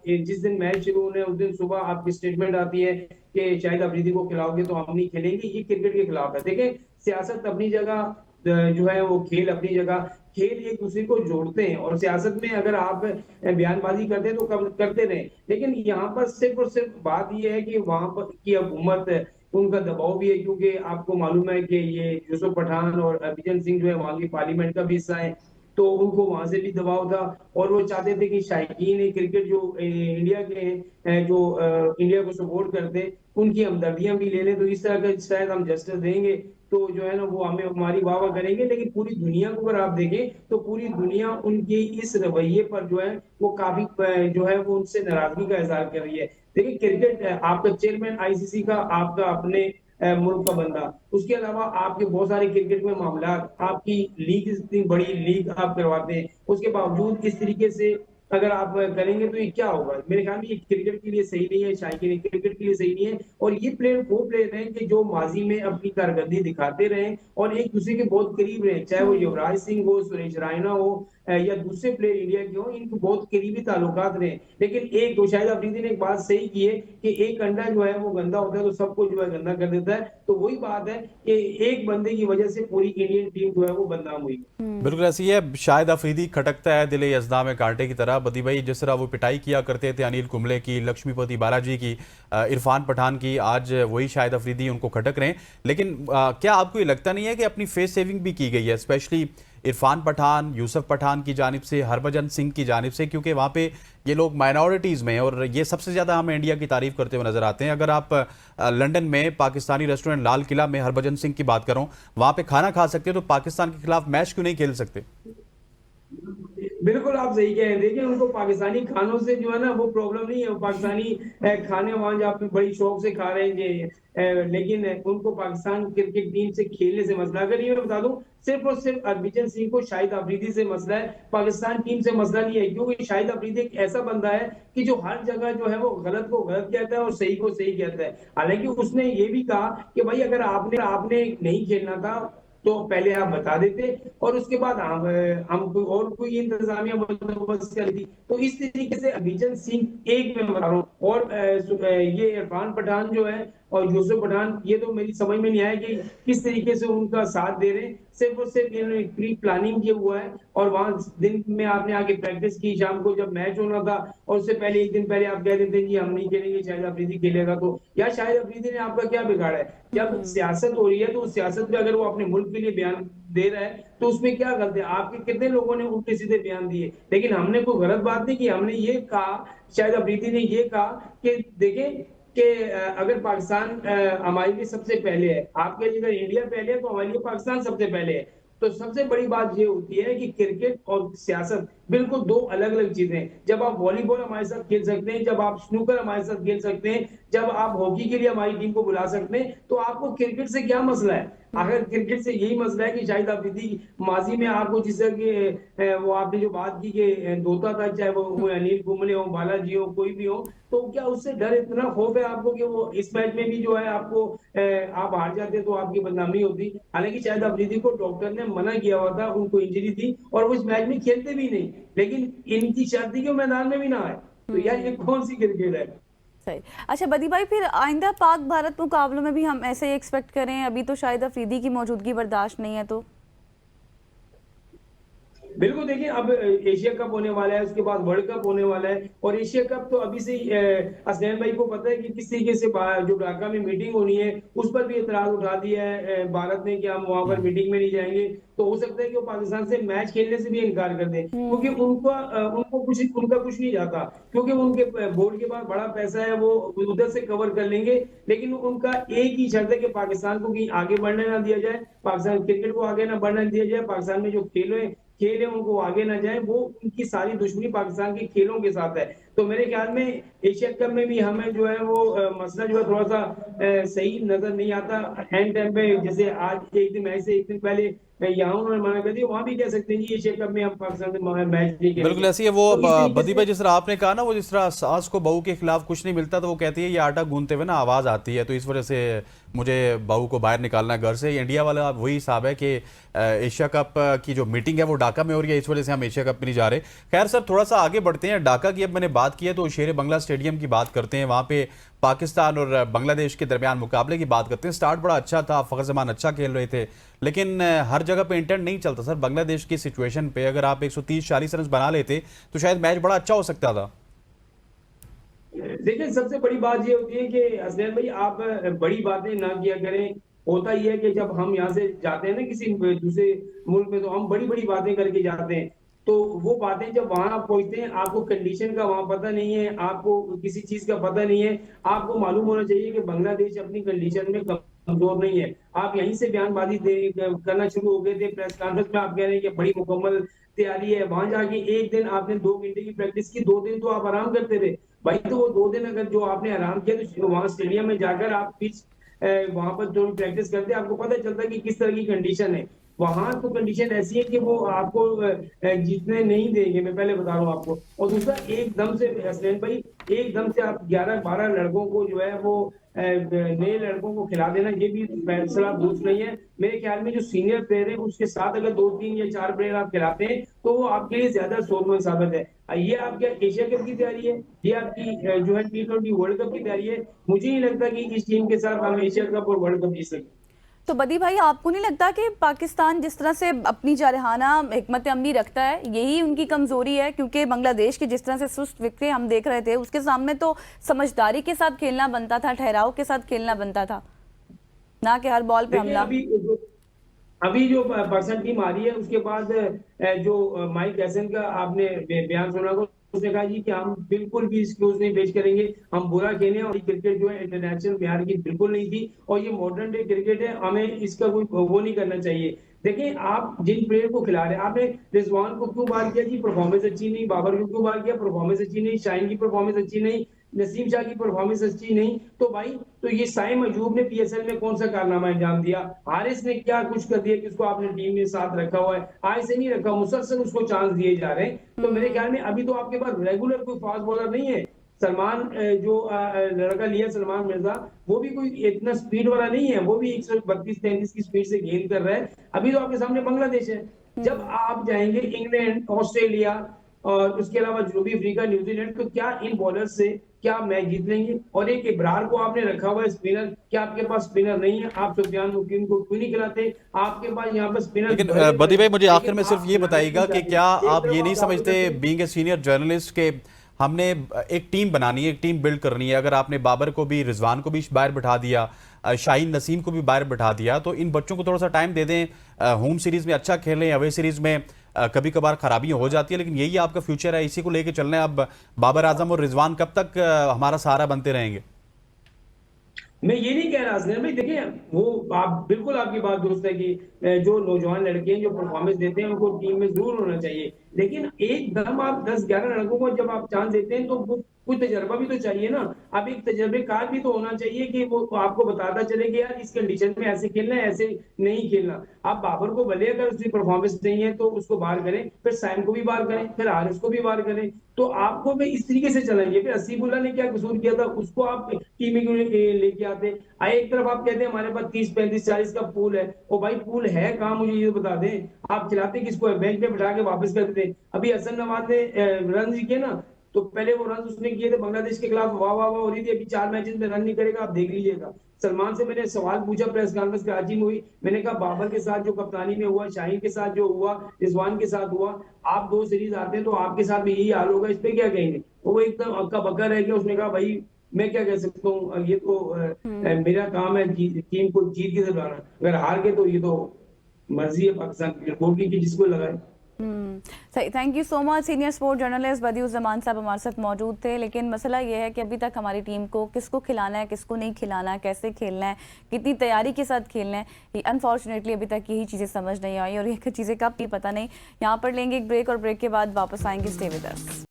जिस दिन मैच शुरू होने उस दिन सुबह आपकी स्टेटमेंट आती है कि शाहिद अफरीदी को खिलाओगे तो हम नहीं खेलेंगे, ये क्रिकेट के खिलाफ है। देखें, सियासत अपनी जगह जो है वो, खेल अपनी जगह, खेल एक दूसरे को जोड़ते हैं। और सियासत में अगर आप बयानबाजी करते हैं तो करते रहे, लेकिन यहाँ पर सिर्फ और सिर्फ बात यह है कि वहां पर की हुकूमत, उनका दबाव भी है, क्योंकि आपको मालूम है कि ये यूसुफ पठान और अभिजन सिंह जो है वहां की पार्लियामेंट का भी हिस्सा है, तो उनको वहां से भी दबाव था। और वो चाहते थे कि शायकीन क्रिकेट जो इंडिया के हैं, जो इंडिया को सपोर्ट करते हैं, उनकी हमदर्दियां भी ले लें। तो इस तरह का शायद हम जस्टिस देंगे तो जो है ना वो हमें हमारी वाह वाह करेंगे। लेकिन पूरी दुनिया को अगर आप देखें तो पूरी दुनिया उनके इस रवैये पर जो है वो काफी जो है वो उनसे नाराजगी का इजहार कर रही है। देखिए, क्रिकेट आपका चेयरमैन आईसीसी का आपका अपने मुल्क का बंदा। उसके अलावा आपके बहुत सारे क्रिकेट में मामला, आपकी लीग इतनी बड़ी लीग आप करवाते हैं, उसके बावजूद इस तरीके से अगर आप करेंगे तो ये क्या होगा? मेरे ख्याल में ये क्रिकेट के लिए सही नहीं है, शायकीन क्रिकेट के लिए सही नहीं है। और ये प्लेयर वो प्लेयर हैं कि जो माजी में अपनी कारकर्दगी दिखाते रहे और एक दूसरे के बहुत करीब रहे, चाहे वो युवराज सिंह हो, सुरेश रायना हो या दूसरे प्लेयर इंडिया के हो, इनको बहुत करीबी ताल्लुकात रहे। लेकिन एक तो शायद अफरीदी ने एक बात सही की है कि एक अंडा जो है वो गंदा होता है तो सबको जो है गंदा कर देता है। तो वही बात है कि एक बंदे की वजह से पूरी इंडियन टीम जो है वो बदनाम हुई। बिल्कुल ऐसी है। शाहिद अफरीदी खटकता है दिल यज़दा में कांटे की तरह। बदी भाई, जिस तरह वो पिटाई किया करते थे अनिल कुंबले की, लक्ष्मीपति बालाजी की, इरफान पठान की, आज वही शाहिद अफरीदी उनको खटक रहे हैं। लेकिन क्या आपको ये लगता नहीं है कि अपनी फेस सेविंग भी की गई है, स्पेशली इरफान पठान, यूसुफ पठान की जानिब से, हरभजन सिंह की जानिब से, क्योंकि वहाँ पे ये लोग माइनॉरिटीज़ में और ये सबसे ज़्यादा हमें इंडिया की तारीफ करते हुए नजर आते हैं। अगर आप लंदन में पाकिस्तानी रेस्टोरेंट लाल किला में हरभजन सिंह की बात करो, वहाँ पे खाना खा सकते हो, तो पाकिस्तान के खिलाफ मैच क्यों नहीं खेल सकते? बिल्कुल आप सही कह रहे हैं। देखिए उनको पाकिस्तानी खानों से जो है ना वो प्रॉब्लम नहीं है, वो पाकिस्तानी खाने वहां जहाँ पे बड़ी शौक से खा रहे हैं लेकिन उनको पाकिस्तान क्रिकेट टीम से खेलने से मसला। अगर ये मैं बता दूं, सिर्फ और सिर्फ हरभजन सिंह को शाहिद अफरीदी से मसला है, पाकिस्तान टीम से मसला नहीं है। क्योंकि शाहिद अफरीदी एक ऐसा बंदा है कि जो हर जगह जो है वो गलत को गलत कहता है और सही को सही कहता है। हालांकि उसने ये भी कहा कि भाई अगर आपने नहीं खेलना था तो पहले आप बता देते और उसके बाद हम और कोई इंतजामिया बंदोबस्त कर थी। तो इस तरीके से हरभजन सिंह एक में बता रहा हूँ। और ये इरफान पठान जो है और यूसुफ पठान, ये तो मेरी समझ में नहीं आया कि किस तरीके से उनका साथ दे रहे हैं। सिर्फ और सिर्फ इन्होंने प्री प्लानिंग किया हुआ है और वहां दिन में आपने आके प्रैक्टिस की, शाम को जब मैच होना था और उससे पहले एक दिन पहले आप कह देते हैं कि हम नहीं खेलेंगे, शाहिद अफरीदी खेलेगा। तो या शाहिद अफरीदी ने आपका क्या बिगाड़ा है? जब सियासत हो रही है तो उस सियासत में अगर वो अपने मुल्क के लिए बयान दे रहा है तो उसमें क्या गलत है? आपके कितने लोगों ने उल्टे सीधे बयान दिए, लेकिन हमने कोई गलत बात नहीं की। हमने ये कहा, शाहिद अफरीदी ने ये कहा कि देखें कि अगर पाकिस्तान हमारे लिए सबसे पहले है, आपके लिए अगर इंडिया पहले है तो हमारे लिए पाकिस्तान सबसे पहले है। तो सबसे बड़ी बात ये होती है कि क्रिकेट और सियासत बिल्कुल दो अलग अलग चीजें हैं। जब आप वॉलीबॉल हमारे साथ खेल सकते हैं, जब आप स्नूकर हमारे साथ खेल सकते हैं, जब आप हॉकी के लिए हमारी टीम को बुला सकते हैं, तो आपको क्रिकेट से क्या मसला है? अगर क्रिकेट से यही मसला है कि शाहिद अफरीदी माजी में आपको जिस तरह की वो आपने जो बात की कि धोता था, चाहे वो अनिल कुंबले हो, बालाजी हो, कोई भी हो, तो क्या उससे डर, इतना खौफ है आपको कि वो इस मैच में भी जो है आपको आप हार जाते तो आपकी बदनामी होती? हालांकि शाहिद अफरीदी को डॉक्टर ने मना किया हुआ था, उनको इंजरी थी और वो इस मैच में खेलते भी नहीं, लेकिन इनकी शर्त थी कि मैदान में भी ना आए। तो यार ये कौन सी क्रिकेट है? सही। अच्छा बदी भाई, फिर आइंदा पाक भारत मुकाबलों में भी हम ऐसे ही एक्सपेक्ट करें? अभी तो शाहिद अफरीदी की मौजूदगी बर्दाश्त नहीं है तो बिल्कुल। देखिए अब एशिया कप होने वाला है, उसके बाद वर्ल्ड कप होने वाला है और एशिया कप तो अभी से ही असलैन भाई को पता है कि किस तरीके से जो ढाका में मीटिंग होनी है उस पर भी एतराज उठा दिया है भारत ने कि हम वहां पर मीटिंग में नहीं जाएंगे। तो हो सकता है कि वो पाकिस्तान से मैच खेलने से भी इनकार कर दें, क्योंकि उनका कुछ नहीं जाता, क्योंकि उनके बोर्ड के पास बड़ा पैसा है, वो उधर से कवर कर लेंगे। लेकिन उनका एक ही शर्त है कि पाकिस्तान को कहीं आगे बढ़ने ना दिया जाए, पाकिस्तान क्रिकेट को आगे ना बढ़ने दिया जाए, पाकिस्तान में जो खेल है उनको आगे ना जाए। वो उनकी सारी दुश्मनी पाकिस्तान के खेलों के साथ है। तो मेरे ख्याल में एशिया कप में भी हमें जो है वो मसला जो है थोड़ा सा सही नजर नहीं आता एंड टाइम पे। जैसे आज एक दिन मैच से एक दिन पहले यहाँ उन्होंने मना कर दिया, वहां भी कह सकते हैं कि एशिया कप में हम पाकिस्तान से मैच नहीं खेलेंगे। बिल्कुल ऐसी है वो। तो बदी भाई, जिस तरह आपने कहा ना, वो जिस तरह सास को बहू के खिलाफ कुछ नहीं मिलता तो वो कहती है ये आटा गूंथते हुए ना आवाज आती है, तो इस वजह से मुझे बहू को बाहर निकालना है घर से। इंडिया वाला वही हिसाब है कि एशिया कप की जो मीटिंग है वो ढाका में हो रही है, इस वजह से हम एशिया कप में नहीं जा रहे। खैर सर, थोड़ा सा आगे बढ़ते हैं। ढाका की अब मैंने बात की है तो शेर बंगला स्टेडियम की बात करते हैं। वहाँ पे पाकिस्तान और बांग्लादेश के दरमियान मुकाबले की बात करते हैं। स्टार्ट बड़ा अच्छा था, फ़खर जमान अच्छा खेल रहे थे, लेकिन हर जगह पे इंटेंट नहीं चलता सर। बांग्लादेश की सिचुएशन पे अगर आप 130-40 रन बना लेते तो शायद मैच बड़ा अच्छा हो सकता था। देखिए सबसे बड़ी बात ये होती है कि असलैन भाई आप बड़ी बातें ना किया करें। होता ही है कि जब हम यहाँ से जाते हैं ना किसी दूसरे मुल्क में, तो हम बड़ी बड़ी बातें करके जाते हैं। तो वो बातें जब वहां आप पहुंचते हैं, आपको कंडीशन का वहां पता नहीं है, आपको किसी चीज का पता नहीं है। आपको मालूम होना चाहिए कि बांग्लादेश अपनी कंडीशन में कमजोर नहीं है। आप यहीं से बयानबाजी करना शुरू हो गए थे। प्रेस कॉन्फ्रेंस में आप कह रहे हैं कि बड़ी मुकम्मल तैयारी है, वहां जाके एक दिन आपने 2 घंटे की प्रैक्टिस की, 2 दिन तो आप आराम करते थे भाई। तो वो 2 दिन अगर जो आपने आराम किया तो वहां स्टेडियम में जाकर आप पिच वहां पर जो प्रैक्टिस करते हैं आपको पता चलता है कि किस तरह की कंडीशन है। वहां तो कंडीशन ऐसी है कि वो आपको जीतने नहीं देंगे, मैं पहले बता रहा हूँ आपको। और दूसरा, एकदम से हसनैन भाई, एकदम से आप 11-12 लड़कों को जो है वो नए लड़कों को खिला देना, ये भी फैसला दुरुस्त नहीं है। मेरे ख्याल में जो सीनियर प्लेयर है उसके साथ अगर 2-3 या 4 प्लेयर आप खिलाते हैं तो वो आपके लिए ज्यादा सोचमंद साबित है। ये आपके एशिया कप की तैयारी है, ये आपकी जो है T20 वर्ल्ड कप की तैयारी है। मुझे नहीं लगता कि इस टीम के साथ हम एशिया कप और वर्ल्ड कप जीत सकते। तो बदी भाई, आपको नहीं लगता कि पाकिस्तान जिस तरह से अपनी जारहाना हिकमत अमली रखता है यही उनकी कमजोरी है? क्योंकि बांग्लादेश की जिस तरह से सुस्त विकेट हम देख रहे थे, उसके सामने तो समझदारी के साथ खेलना बनता था, ठहराव के साथ खेलना बनता था, ना कि हर बॉल पे हमला। अभी जो पर्सन टीम आ रही है उसके बाद जो माइक हैसन का आपने बयान सुना होगा, उसने कहा जी कि हम बिल्कुल भी इस क्लोज नहीं पेश करेंगे, हम बुरा खेलें। और क्रिकेट जो है इंटरनेशनल म्यार की बिल्कुल नहीं थी, और ये मॉडर्न डे क्रिकेट है, हमें इसका कोई वो नहीं करना चाहिए। देखिए, आप जिन प्लेयर को खिला रहे हैं, आपने रिजवान को क्यों बाहर किया जी? परफॉर्मेंस अच्छी नहीं। बाबर को क्यों बाहर किया? परफॉर्मेंस अच्छी नहीं। शाहीन की परफॉर्मेंस अच्छी नहीं। नसीम शाह की परफॉर्मेंस अच्छी नहीं। तो भाई, तो ये साइम अयूब ने पीएसएल में कौन सा कारनामा अंजाम दिया? हारिस ने क्या कुछ कर दिया कि उसको आपने टीम में साथ रखा हुआ है? आज से नहीं रखा, मुसलसल उसको चांस दिए जा रहे हैं। तो मेरे ख्याल में अभी तो आपके पास रेगुलर कोई फास्ट बॉलर नहीं है। सलमान जो लड़का लिया, सलमान मिर्जा, वो भी कोई इतना स्पीड वाला नहीं है, वो भी 132-133 की स्पीड से गेंद कर रहा है। अभी तो आपके सामने बांग्लादेश है। जब आप जाएंगे इंग्लैंड, ऑस्ट्रेलिया और उसके अलावा जनूबी अफ्रीका, न्यूजीलैंड, तो क्या इन बॉलर से क्या मैच जीत लेंगे? और एक इब्रार को आपने रखा हुआ है स्पिनर, क्या आपके पास स्पिनर नहीं है? आप सुफियान मुकीम को क्यों नहीं खिलाते? आपके पास यहाँ पर स्पिनर। लेकिन बदी भाई, मुझे आखिर में सिर्फ ये बताइएगा कि क्या आप ये नहीं समझते, बीइंग ए सीनियर जर्नलिस्ट, के हमने एक टीम बनानी है, एक टीम बिल्ड करनी है? अगर आपने बाबर को भी, रिजवान को भी बाहर बिठा दिया, शाहीन नसीम को भी बाहर बिठा दिया, तो इन बच्चों को थोड़ा सा टाइम दे दें। होम सीरीज में अच्छा खेलें, अवे सीरीज में कभी कभार खराबियां हो जाती है, लेकिन यही आपका फ्यूचर है, इसी को लेके चलना है। अब बाबर आजम और रिजवान कब तक हमारा सहारा बनते रहेंगे? मैं ये नहीं कह रहा असलम भाई, देखिए वो आप बिल्कुल, आपकी बात दुरुस्त है कि जो नौजवान लड़के हैं जो परफॉर्मेंस देते हैं उनको टीम में जरूर होना चाहिए। लेकिन एकदम आप 10-11 लड़कों को जब आप चांस देते हैं तो वो कोई तजर्बा भी तो चाहिए ना। अब एक तजर्बेकार भी तो होना चाहिए कि वो आपको बताता चले कि यार इस कंडीशन में ऐसे खेलना है, ऐसे नहीं खेलना। आप बाबर को भले अगर उसकी परफॉर्मेंस नहीं है तो उसको बाहर करें, फिर साइम को भी बाहर करें, फिर हारिस को भी बाहर करें। तो आपको भी इस तरीके से चलेंगे। फिर हसीबुल्ला ने क्या कसूर किया था, उसको आप टीम में क्यों लेके आते? एक तरफ आप कहते हैं हमारे पास 30-35-40 का पूल है, और भाई पूल है कहाँ, मुझे ये बता दें। आप खिलाते किसको है? बेंच पे बिठा के वापस कर देते। अभी हसन नवाज ने रन किए ना, तो पहले वो रन उसने किए थे बांग्लादेश के खिलाफ, वाह वाह वाह हो रही थी। अभी 4 मैचेस में रन नहीं करेगा, आप देख लीजिएगा। सलमान से मैंने सवाल पूछा, प्रेस कॉन्फ्रेंस कराची में हुई, मैंने कहा बाबर के साथ जो कप्तानी में हुआ, शाहीन के साथ जो हुआ, रिजवान के साथ हुआ, आप 2 सीरीज आते हैं तो आपके साथ भी यही हाल होगा, इस पे क्या कहेंगे? वो एकदम अक्का बक्का रह गया। उसने कहा भाई मैं क्या कह सकता हूँ, ये तो मेरा काम है टीम को जीत के दिलाना। अगर हार गए तो ये तो मर्जी है पाकिस्तान क्रिकेट बोर्ड की कि जिसको लगाए। सही, thank you so much. Senior sport journalist Badiuzzaman sahab हमारे साथ मौजूद थे। लेकिन मसला ये है कि अभी तक हमारी टीम को किसको खिलाना है, किसको नहीं खिलाना है, कैसे खेलना है, कितनी तैयारी के साथ खेलना है, ये अनफॉर्चुनेटली अभी तक यही चीज़ें समझ नहीं आई, और ये चीज़ें कब की पता नहीं। यहाँ पर लेंगे एक ब्रेक, और ब्रेक के बाद वापस आएंगे। Stay with us.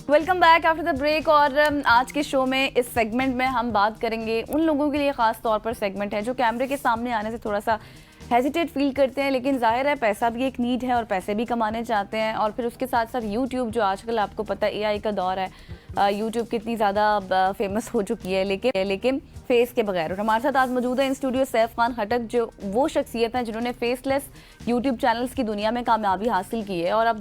Welcome back after the break. और आज के शो में इस सेगमेंट में हम बात करेंगे उन लोगों के लिए, ख़ास तौर पर सेगमेंट है जो कैमरे के सामने आने से थोड़ा सा हेजिटेट फील करते हैं, लेकिन जाहिर है पैसा भी एक नीड है और पैसे भी कमाने चाहते हैं। और फिर उसके साथ साथ यूट्यूब, जो आजकल आपको पता है एआई का दौर है, यूट्यूब कितनी ज़्यादा फेमस हो चुकी है, लेकिन फेस के बगैर। और हमारे साथ आज मौजूद है इन स्टूडियो सैफ खान खटक, जो वो शख्सियत हैं जिन्होंने फेसलेस यूट्यूब चैनल्स की दुनिया में कामयाबी हासिल की है। और अब